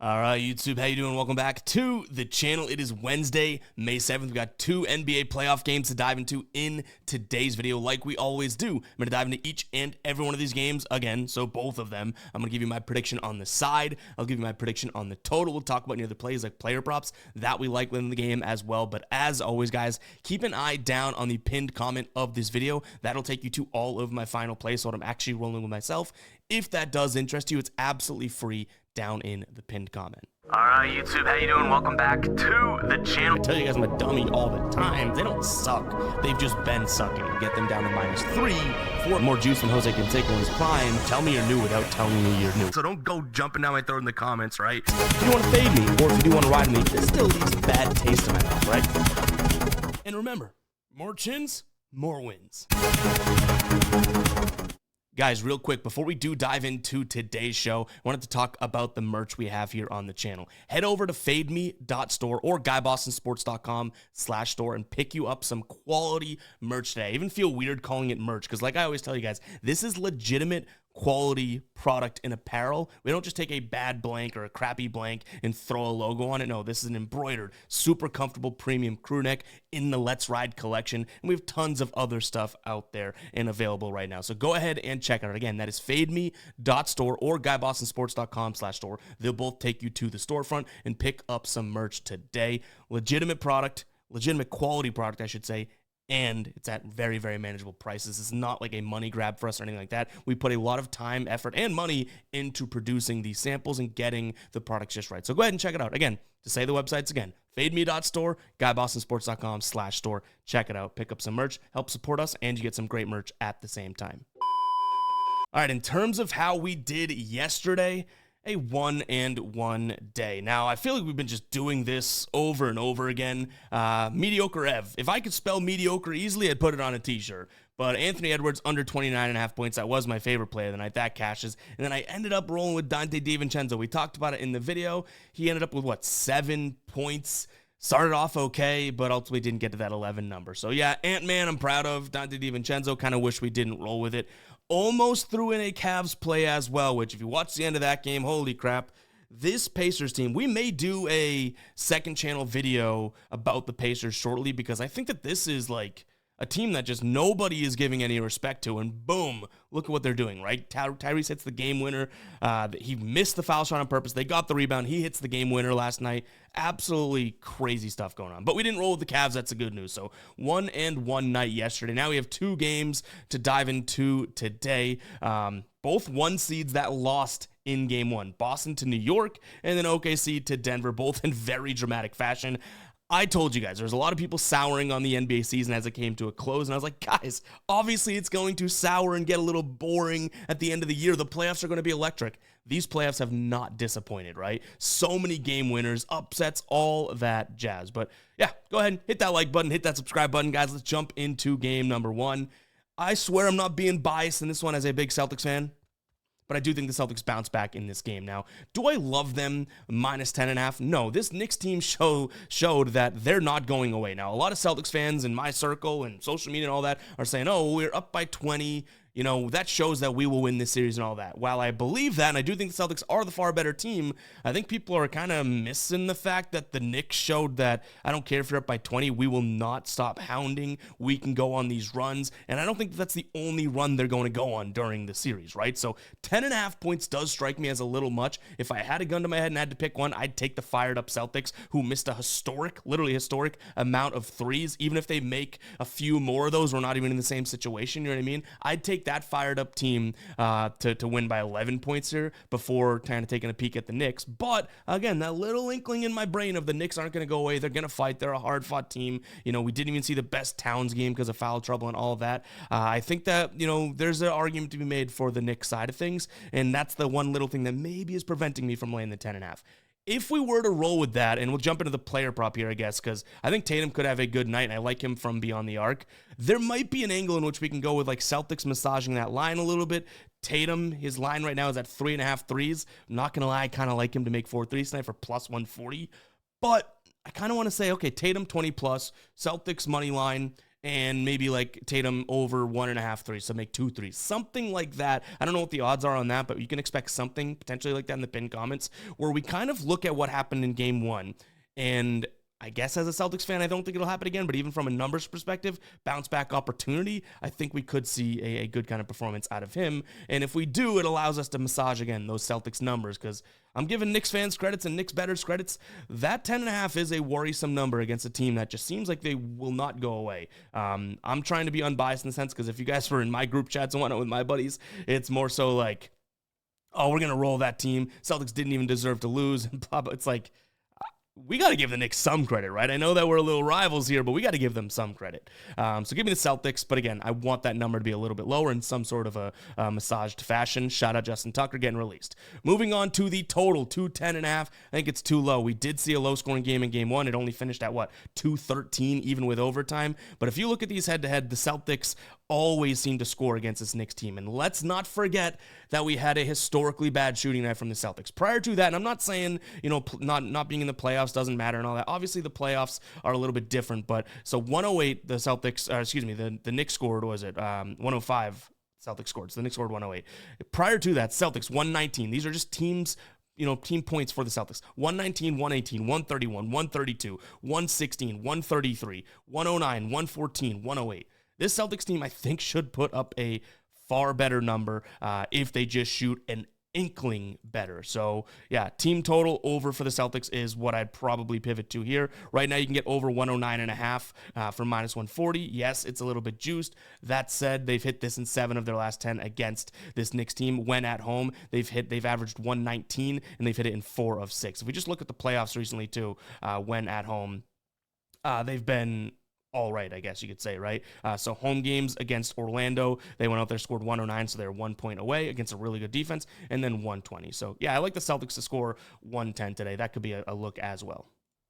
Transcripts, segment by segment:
All right, YouTube, how you doing? Welcome back to the channel. It is Wednesday, May 7th. We've got two NBA playoff games to dive into in today's video, like we always do. I'm going to dive into each and every one of these games again, so both of them. I'm going to give you my prediction on the side. I'll give you my prediction on the total. We'll talk about any other plays like player props that we like within the game as well. But as always, guys, keep an eye down on the pinned comment of this video. That'll take you to all of my final plays, so what I'm actually rolling with myself. If that does interest you, it's absolutely free down in the pinned comment. All right, YouTube, how you doing? Welcome back to the channel. I tell you guys I'm a dummy all the time. They don't suck. They've just been sucking. Get them down to -3 for more juice than Jose Canseco in his prime. Tell me you're new without telling me you're new. So don't go jumping down my throat in the comments, right? If you want to fade me, or if you do want to ride me, this still leaves a bad taste in my mouth, right? And remember, more chins, more wins. Guys, real quick, before we do dive into today's show, I wanted to talk about the merch we have here on the channel. Head over to fademe.store or guybostonsports.com/store and pick you up some quality merch today. I even feel weird calling it merch because, like I always tell you guys, this is legitimate quality product in apparel. We don't just take a bad blank or a crappy blank and throw a logo on it. No, this is an embroidered, super comfortable premium crew neck in the Let's Ride collection. And we have tons of other stuff out there and available right now. So go ahead and check it out. Again, that is fademe.store or guybostonsports.com/store. They'll both take you to the storefront and pick up some merch today. Legitimate product, legitimate quality product, I should say. And it's at very, very manageable prices. It's not like a money grab for us or anything like that. We put a lot of time, effort, and money into producing these samples and getting the products just right. So go ahead and check it out. Again, to say the websites again, fademe.store, guybostonsports.com/store. Check it out. Pick up some merch, help support us, and you get some great merch at the same time. All right, in terms of how we did yesterday, a 1-1 day. Now, I feel like we've been just doing this over and over again. Mediocre Ev. If I could spell mediocre easily, I'd put it on a t-shirt. But Anthony Edwards under 29.5 points. That was my favorite play of the night. That cashes. And then I ended up rolling with Dante DiVincenzo. We talked about it in the video. He ended up with, 7 points. Started off okay, but ultimately didn't get to that 11 number. So, yeah, Ant-Man, I'm proud of. Dante DiVincenzo, kind of wish we didn't roll with it. Almost threw in a Cavs play as well, which if you watch the end of that game, holy crap. This Pacers team, we may do a second channel video about the Pacers shortly because I think that this is like a team that just nobody is giving any respect to, and boom, look at what they're doing, right? Tyrese hits the game winner. He missed the foul shot on purpose. They got the rebound. He hits the game winner last night. Absolutely crazy stuff going on. But we didn't roll with the Cavs. That's the good news. So 1-1 night yesterday. Now we have two games to dive into today. Both one seeds that lost in game one. Boston to New York, and then OKC to Denver, both in very dramatic fashion. I told you guys, there's a lot of people souring on the NBA season as it came to a close, and I was like, guys, obviously it's going to sour and get a little boring at the end of the year. The playoffs are going to be electric. These playoffs have not disappointed, right? So many game winners, upsets, all that jazz. But yeah, go ahead and hit that like button, hit that subscribe button, guys. Let's jump into game number one. I swear I'm not being biased in this one as a big Celtics fan, but I do think the Celtics bounce back in this game. Now, do I love them -10.5? No, this Knicks team showed that they're not going away. Now, a lot of Celtics fans in my circle and social media and all that are saying, oh, we're up by 20. You know, that shows that we will win this series and all that. While I believe that, and I do think the Celtics are the far better team, I think people are kind of missing the fact that the Knicks showed that I don't care if you're up by 20, we will not stop hounding. We can go on these runs, and I don't think that's the only run they're going to go on during the series, right? So 10.5 points does strike me as a little much. If I had a gun to my head and had to pick one, I'd take the fired up Celtics, who missed a historic, literally historic amount of threes. Even if they make a few more of those, we're not even in the same situation, you know what I mean? I'd take that fired up team to win by 11 points here before kind of taking a peek at the Knicks. But again, that little inkling in my brain of the Knicks aren't going to go away. They're going to fight. They're a hard fought team. You know, we didn't even see the best Towns game because of foul trouble and all of that. I think that, you know, there's an argument to be made for the Knicks side of things. And that's the one little thing that maybe is preventing me from laying the 10.5. If we were to roll with that, and we'll jump into the player prop here, I guess, because I think Tatum could have a good night, and I like him from beyond the arc. There might be an angle in which we can go with like Celtics massaging that line a little bit. Tatum, his line right now is at 3.5 threes. I'm not going to lie, I kind of like him to make 4 threes tonight for plus 140. But I kind of want to say, okay, Tatum 20 plus, Celtics money line, and maybe like Tatum over 1.5 threes, so make 2 threes, something like that. I don't know what the odds are on that, but you can expect something potentially like that in the pinned comments, where we kind of look at what happened in game one. And I guess as a Celtics fan, I don't think it'll happen again, but even from a numbers perspective, bounce back opportunity, I think we could see a good kind of performance out of him. And if we do, it allows us to massage again those Celtics numbers, because I'm giving Knicks fans credits and Knicks bettors credits. That 10.5 is a worrisome number against a team that just seems like they will not go away. I'm trying to be unbiased in the sense, because if you guys were in my group chats and whatnot with my buddies, it's more so like, oh, we're going to roll that team. Celtics didn't even deserve to lose. And blah, blah. It's like, we got to give the Knicks some credit, right? I know that we're a little rivals here, but we got to give them some credit. So give me the Celtics, but again, I want that number to be a little bit lower in some sort of a massaged fashion. Shout out Justin Tucker getting released. Moving on to the total, 210.5. I think it's too low. We did see a low-scoring game in game one. It only finished at, 213, even with overtime. But if you look at these head-to-head, the Celtics always seem to score against this Knicks team. And let's not forget that we had a historically bad shooting night from the Celtics. Prior to that, and I'm not saying, not being in the playoffs doesn't matter and all that. Obviously, the playoffs are a little bit different, but so 108, the Celtics, the Knicks scored, 105, Celtics scored. So the Knicks scored 108. Prior to that, Celtics 119. These are just teams, team points for the Celtics. 119, 118, 131, 132, 116, 133, 109, 114, 108. This Celtics team, I think, should put up a far better number if they just shoot an inkling better. So, yeah, team total over for the Celtics is what I'd probably pivot to here. Right now, you can get over 109.5 for minus 140. Yes, it's a little bit juiced. That said, they've hit this in 7 of their last 10 against this Knicks team. When at home, they've averaged 119, and they've hit it in 4 of 6. If we just look at the playoffs recently, too, when at home, they've been all right, I guess you could say, right? So home games against Orlando, they went out there, scored 109, so they're 1 point away against a really good defense, and then 120. So, yeah, I like the Celtics to score 110 today. That could be a look as well.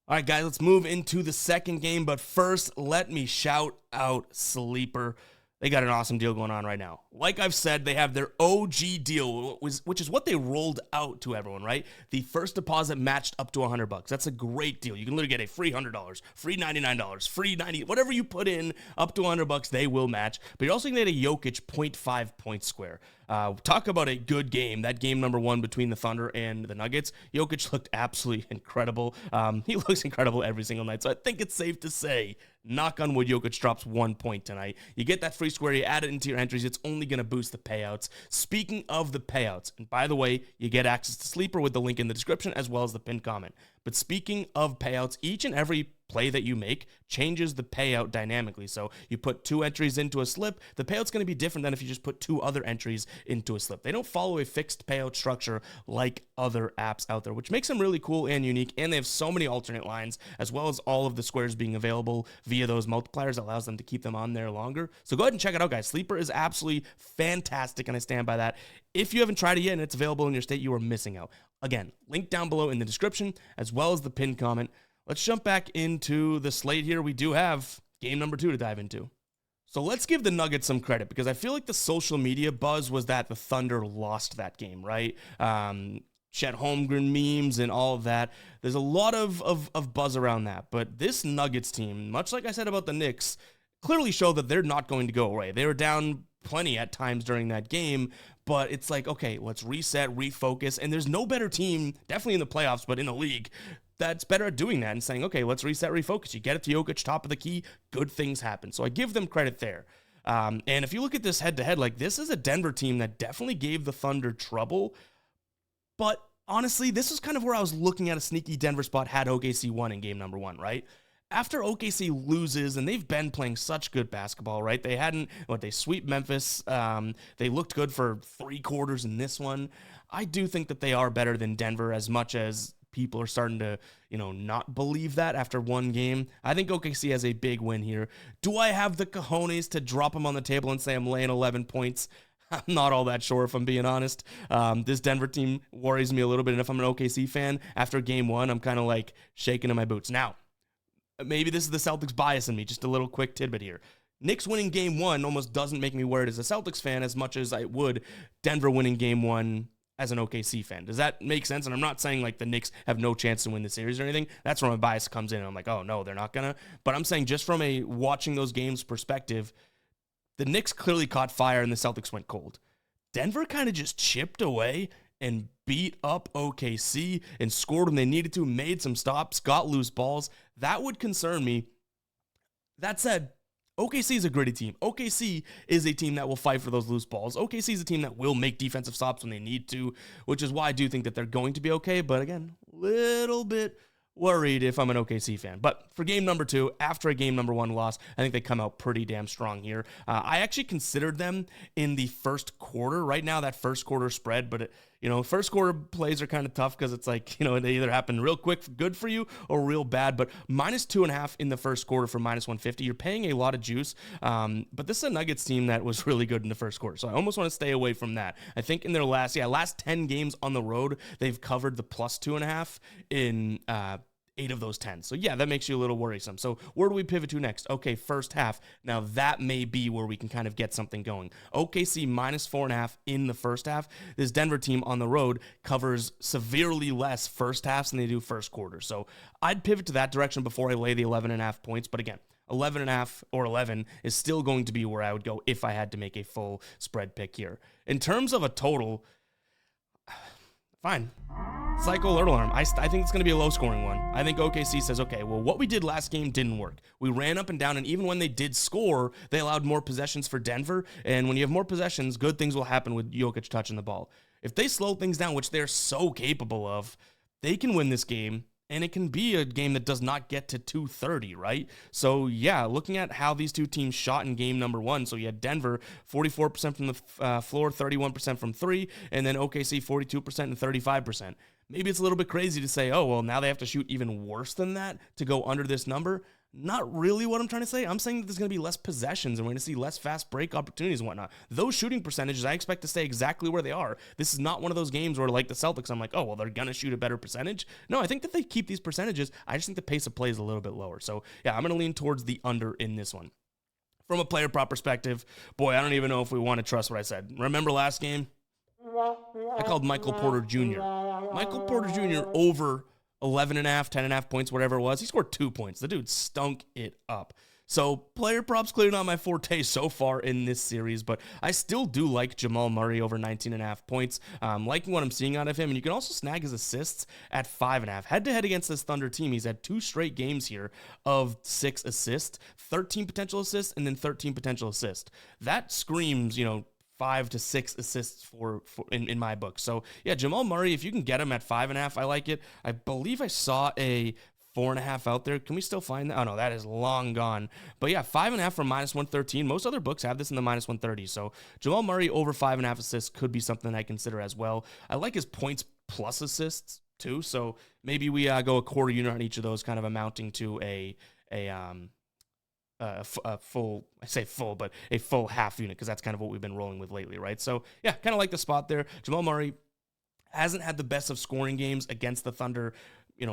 All right, guys, let's move into the second game, but first, let me shout out Sleeper. They got an awesome deal going on right now. Like I've said, they have their OG deal, which is what they rolled out to everyone, right? The first deposit matched up to $100. That's a great deal. You can literally get a free $100, free $99, free $90, whatever you put in up to $100, they will match. But you're also going to get a Jokic 0.5 point square. Talk about a good game. That game number 1 between the Thunder and the Nuggets. Jokic looked absolutely incredible. He looks incredible every single night. So I think it's safe to say, knock on wood, Jokic drops 1 point tonight. You get that free square, you add it into your entries, it's only going to boost the payouts. Speaking of the payouts, and by the way, you get access to Sleeper with the link in the description as well as the pinned comment. But speaking of payouts, each and every play that you make changes the payout dynamically. So you put 2 entries into a slip, the payout's going to be different than if you just put 2 other entries into a slip. They don't follow a fixed payout structure like other apps out there, which makes them really cool and unique. And they have so many alternate lines, as well as all of the squares being available via those multipliers that allows them to keep them on there longer. So go ahead and check it out, guys. Sleeper is absolutely fantastic, and I stand by that. If you haven't tried it yet and it's available in your state, you are missing out. Again, link down below in the description, as well as the pinned comment. Let's jump back into the slate here. We do have game number 2 to dive into. So let's give the Nuggets some credit, because I feel like the social media buzz was that the Thunder lost that game, right? Chet Holmgren memes and all of that. There's a lot of buzz around that. But this Nuggets team, much like I said about the Knicks, clearly show that they're not going to go away. They were down plenty at times during that game, but it's like, okay, let's reset, refocus, and there's no better team, definitely in the playoffs, but in the league, that's better at doing that and saying, okay, let's reset, refocus. You get it to Jokic, top of the key, good things happen. So I give them credit there. And if you look at this head-to-head, like, this is a Denver team that definitely gave the Thunder trouble, but honestly, this is kind of where I was looking at a sneaky Denver spot had OKC won in game number 1, right? After OKC loses, and they've been playing such good basketball, right? They sweep Memphis. They looked good for 3 quarters in this one. I do think that they are better than Denver, as much as people are starting to, not believe that after one game. I think OKC has a big win here. Do I have the cojones to drop them on the table and say I'm laying 11 points? I'm not all that sure, if I'm being honest. This Denver team worries me a little bit, and if I'm an OKC fan, after game 1, I'm kind of like shaking in my boots. Now, maybe this is the Celtics bias in me, just a little quick tidbit here. Knicks winning game 1 almost doesn't make me worried as a Celtics fan as much as I would Denver winning game 1 as an OKC fan. Does that make sense? And I'm not saying like the Knicks have no chance to win the series or anything. That's where my bias comes in. And I'm like, oh no, they're not gonna. But I'm saying just from a watching those games perspective, the Knicks clearly caught fire and the Celtics went cold. Denver kind of just chipped away and beat up OKC and scored when they needed to, made some stops, got loose balls. That would concern me. That said, OKC is a gritty team. OKC is a team that will fight for those loose balls. OKC is a team that will make defensive stops when they need to, which is why I do think that they're going to be okay. But again, little bit worried if I'm an OKC fan. But for game number 2, after a game number 1 loss, I think they come out pretty damn strong here. I actually considered them in the first quarter. Right now, that first quarter spread, but first quarter plays are kind of tough because it's like, they either happen real quick, good for you, or real bad. But -2.5 in the first quarter for -150. You're paying a lot of juice. But this is a Nuggets team that was really good in the first quarter. So I almost want to stay away from that. I think in their last 10 games on the road, they've covered the +2.5 in 8 of those 10. So yeah, that makes you a little worrisome. So where do we pivot to next? Okay, first half. Now that may be where we can kind of get something going. OKC -4.5 in the first half. This Denver team on the road covers severely less first halves than they do first quarter. So I'd pivot to that direction before I lay the 11.5 points. But again, 11.5 or 11 is still going to be where I would go if I had to make a full spread pick here. In terms of a total, fine. Psycho alert alarm. I think it's going to be a low-scoring one. I think OKC says, okay, well, what we did last game didn't work. We ran up and down, and even when they did score, they allowed more possessions for Denver. And when you have more possessions, good things will happen with Jokic touching the ball. If they slow things down, which they're so capable of, they can win this game. And it can be a game that does not get to 230, right? So, yeah, looking at how these two teams shot in game number 1. So, you had Denver, 44% from the floor, 31% from 3, and then OKC, 42% and 35%. Maybe it's a little bit crazy to say, oh, well, now they have to shoot even worse than that to go under this number. Not really what I'm trying to say. I'm saying that there's going to be less possessions and we're going to see less fast break opportunities and whatnot. Those shooting percentages, I expect to stay exactly where they are. This is not one of those games where, like the Celtics, I'm like, oh, well, they're going to shoot a better percentage. No, I think that they keep these percentages. I just think the pace of play is a little bit lower. So, yeah, I'm going to lean towards the under in this one. From a player prop perspective, boy, I don't even know if we want to trust what I said. Remember last game? I called Michael Porter Jr. Michael Porter Jr. over 11.5, 10.5 points, whatever it was. He scored 2 points. The dude stunk it up. So player props clearly not my forte so far in this series, but I still do like Jamal Murray over 19.5 points. Liking what I'm seeing out of him, and you can also snag his assists at 5.5. Head-to-head against this Thunder team, he's had 2 straight games here of 6 assists, 13 potential assists, and then 13 potential assists. That screams, 5 to 6 assists for in my book. So yeah, Jamal Murray, if you can get him at 5.5, I like it. I believe I saw a 4.5 out there. Can we still find that? Oh no, that is long gone. But yeah, 5.5 from -113. Most other books have this in the -130. So Jamal Murray over 5.5 assists could be something I consider as well. I like his points plus assists too. So maybe we go a quarter unit on each of those, kind of amounting to a full, I say full, but a full half unit, because that's kind of what we've been rolling with lately, right? So yeah, kind of like the spot there. Jamal Murray hasn't had the best of scoring games against the Thunder,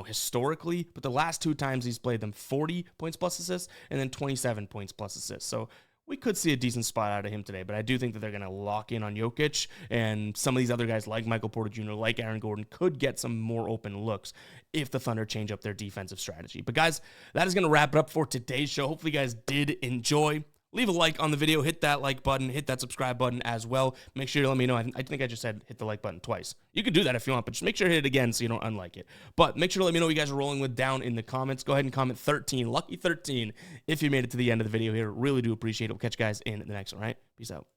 historically, but the last 2 times he's played them, 40 points plus assists and then 27 points plus assists. So we could see a decent spot out of him today, but I do think that they're going to lock in on Jokic, and some of these other guys like Michael Porter Jr., like Aaron Gordon, could get some more open looks if the Thunder change up their defensive strategy. But guys, that is going to wrap it up for today's show. Hopefully you guys did enjoy. Leave a like on the video, hit that like button, hit that subscribe button as well. Make sure you let me know. I think I just said hit the like button twice. You could do that if you want, but just make sure to hit it again so you don't unlike it. But make sure to let me know what you guys are rolling with down in the comments. Go ahead and comment 13, lucky 13, if you made it to the end of the video here. Really do appreciate it. We'll catch you guys in the next one, all right? Peace out.